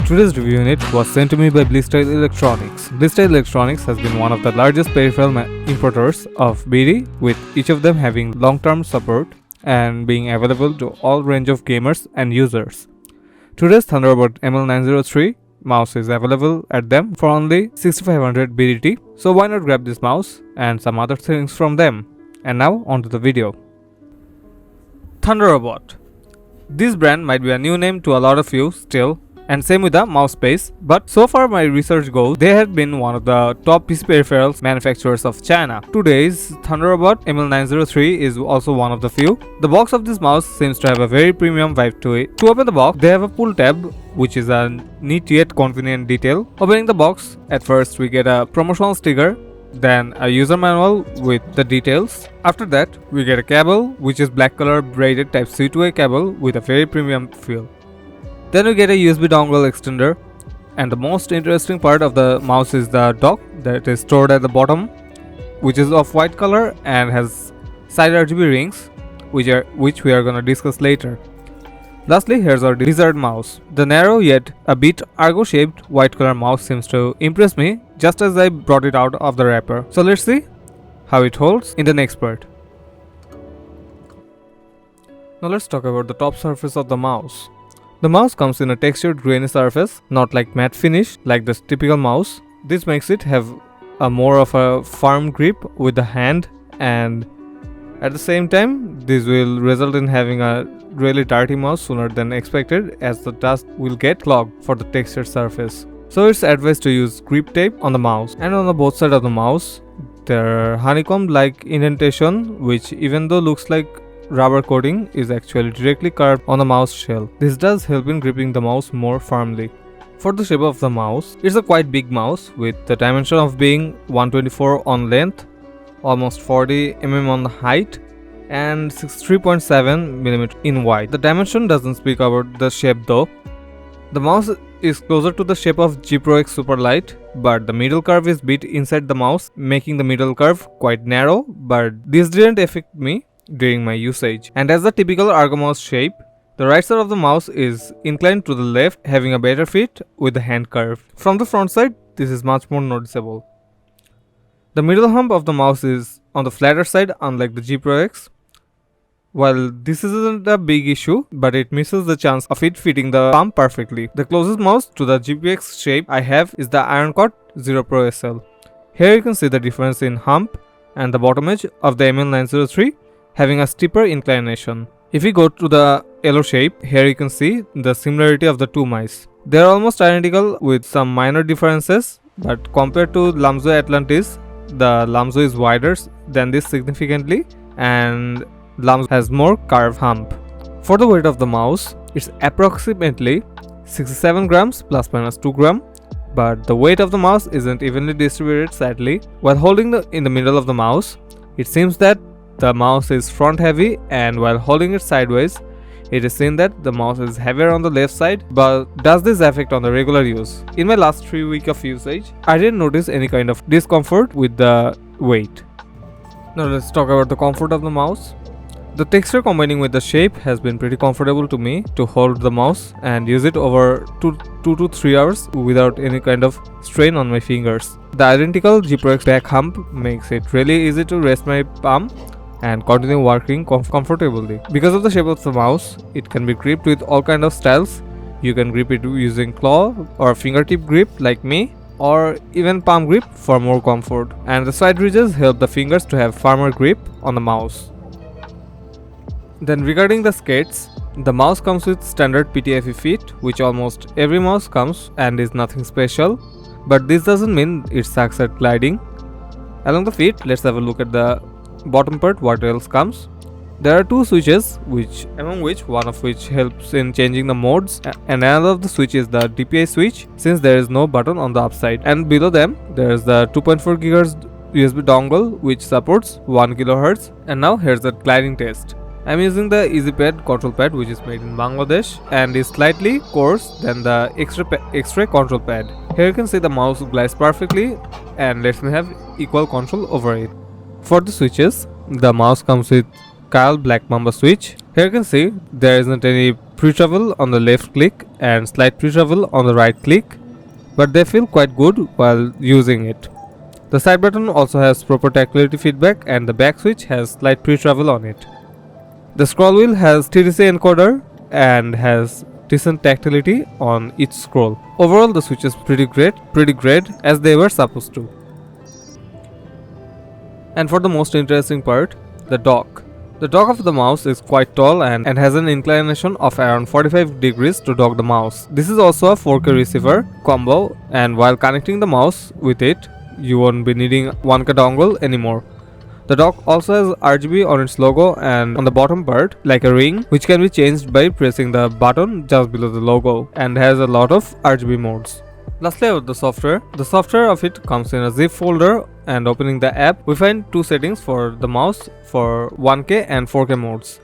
Today's review unit was sent to me by Blisstyle Electronics. Blisstyle Electronics has been one of the largest peripheral importers of BD, with each of them having long-term support and being available to all range of gamers and users. Today's Thunderobot ML903 mouse is available at them for only 6500 BDT, so why not grab this mouse and some other things from them. And now onto the video. Thunderobot. This brand might be a new name to a lot of you still, and same with the mouse space, but so far my research goes, they have been one of the top PC peripherals manufacturers of China. Today's Thunderobot ML903 is also one of the few. The box of this mouse seems to have a very premium vibe to it. To open the box, they have a pull tab, which is a neat yet convenient detail. Opening the box, at first we get a promotional sticker, then a user manual with the details. After that, we get a cable, which is black color braided Type-C to A cable with a very premium feel. Then we get a USB dongle extender, and the most interesting part of the mouse is the dock that is stored at the bottom, which is of white color and has side RGB rings, which we are gonna discuss later. Lastly, here's our desired mouse. The narrow yet a bit Argo shaped white color mouse seems to impress me just as I brought it out of the wrapper. So let's see how it holds in the next part. Now let's talk about the top surface of the mouse. The mouse comes in a textured grainy surface, not like matte finish like the typical mouse. This makes it have a more of a firm grip with the hand, and at the same time this will result in having a really dirty mouse sooner than expected, as the dust will get clogged for the textured surface. So it's advised to use grip tape on the mouse, and on the both sides of the mouse there are honeycomb like indentation, which even though looks like rubber coating is actually directly carved on the mouse shell. This does help in gripping the mouse more firmly. For the shape of the mouse, it's a quite big mouse with the dimension of being 124 on length, almost 40 mm on the height, and 3.7 mm in width. The dimension doesn't speak about the shape though. The mouse is closer to the shape of 𝐁𝐫𝐴 Superlight, but the middle curve is bit inside the mouse, making the middle curve quite narrow, but this didn't affect me during my usage. And as the typical Argo mouse shape, the right side of the mouse is inclined to the left, having a better fit with the hand curve. From the front side, this is much more noticeable. The middle hump of the mouse is on the flatter side, unlike the 𝐁𝐫𝐴. While this isn't a big issue, but it misses the chance of it fitting the palm perfectly. The closest mouse to the 𝐁𝐵𝐴 shape I have is the IronCut 0 Pro SL. Here you can see the difference in hump and the bottom edge of the ML903 having a steeper inclination. If we go to the yellow shape, here you can see the similarity of the two mice. They are almost identical with some minor differences, but compared to 𝐁𝐫𝐚𝐧𝐜𝐴 Atlantis, the 𝐁𝐫𝐴 is wider than this significantly, and 𝐁𝐫𝐴 has more curved hump. For the weight of the mouse, it's approximately 67 grams plus minus 2 gram, but the weight of the mouse isn't evenly distributed sadly. While holding in the middle of the mouse, it seems that the mouse is front heavy, and while holding it sideways, it is seen that the mouse is heavier on the left side. But does this affect on the regular use? In my last 3 weeks of usage, I didn't notice any kind of discomfort with the weight. Now let's talk about the comfort of the mouse. The texture combining with the shape has been pretty comfortable to me to hold the mouse and use it over 2 to 3 hours without any kind of strain on my fingers. The identical 𝐁𝐵𝐴 back hump makes it really easy to rest my palm and continue working comfortably. Because of the shape of the mouse, it can be gripped with all kind of styles. You can grip it using claw or fingertip grip like me, or even palm grip for more comfort. And the side ridges help the fingers to have firmer grip on the mouse. Then regarding the skates, the mouse comes with standard PTFE feet, which almost every mouse comes, and is nothing special. But this doesn't mean it sucks at gliding. Along the feet, let's have a look at the bottom part, what else comes. There are two switches, among which one of which helps in changing the modes, and another of the switch is the DPI switch, since there is no button on the upside. And below them there is the 2.4 GHz USB dongle, which supports 1 kHz. And now here's the gliding test. I'm using the EasyPad control pad, which is made in Bangladesh and is slightly coarse than the X-ray control pad. Here you can see the mouse glides perfectly and lets me have equal control over it. For the switches, the mouse comes with 𝐁𝐫𝐚𝐧𝐜 Black Mamba switch. Here you can see there isn't any pre-travel on the left click and slight pre-travel on the right click, but they feel quite good while using it. The side button also has proper tactility feedback and the back switch has slight pre-travel on it. The scroll wheel has TDC encoder and has decent tactility on each scroll. Overall, the switch is pretty great as they were supposed to. And for the most interesting part, the dock. The dock of the mouse is quite tall and has an inclination of around 45 degrees to dock the mouse. This is also a 4K receiver combo, and while connecting the mouse with it, you won't be needing 1K dongle anymore. The dock also has RGB on its logo and on the bottom part like a ring, which can be changed by pressing the button just below the logo, and has a lot of RGB modes. Lastly, about the software of it comes in a zip folder, and opening the app we find two settings for the mouse for 1K and 4K modes.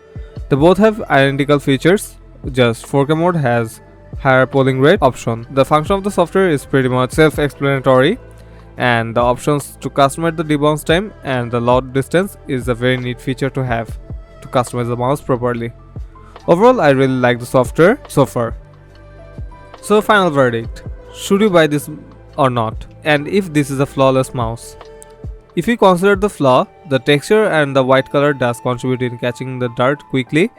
They both have identical features, just 4K mode has higher polling rate option. The function of the software is pretty much self-explanatory, and the options to customize the debounce time and the load distance is a very neat feature to have to customize the mouse properly. Overall, I really like the software so far. So final verdict, should you buy this or not, and if this is a flawless mouse? If you consider the flaw, the texture and the white color does contribute in catching the dirt quickly,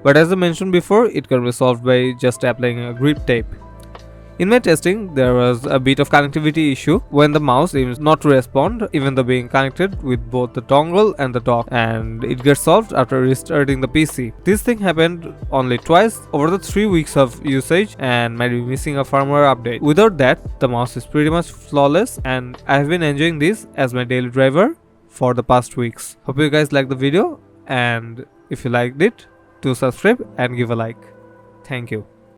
but as I mentioned before, it can be solved by just applying a grip tape. In my testing, there was a bit of connectivity issue when the mouse seems not to respond even though being connected with both the dongle and the dock, and it gets solved after restarting the PC. This thing happened only twice over the 3 weeks of usage and might be missing a firmware update. Without that, the mouse is pretty much flawless, and I have been enjoying this as my daily driver for the past weeks. Hope you guys liked the video, and if you liked it, do subscribe and give a like. Thank you.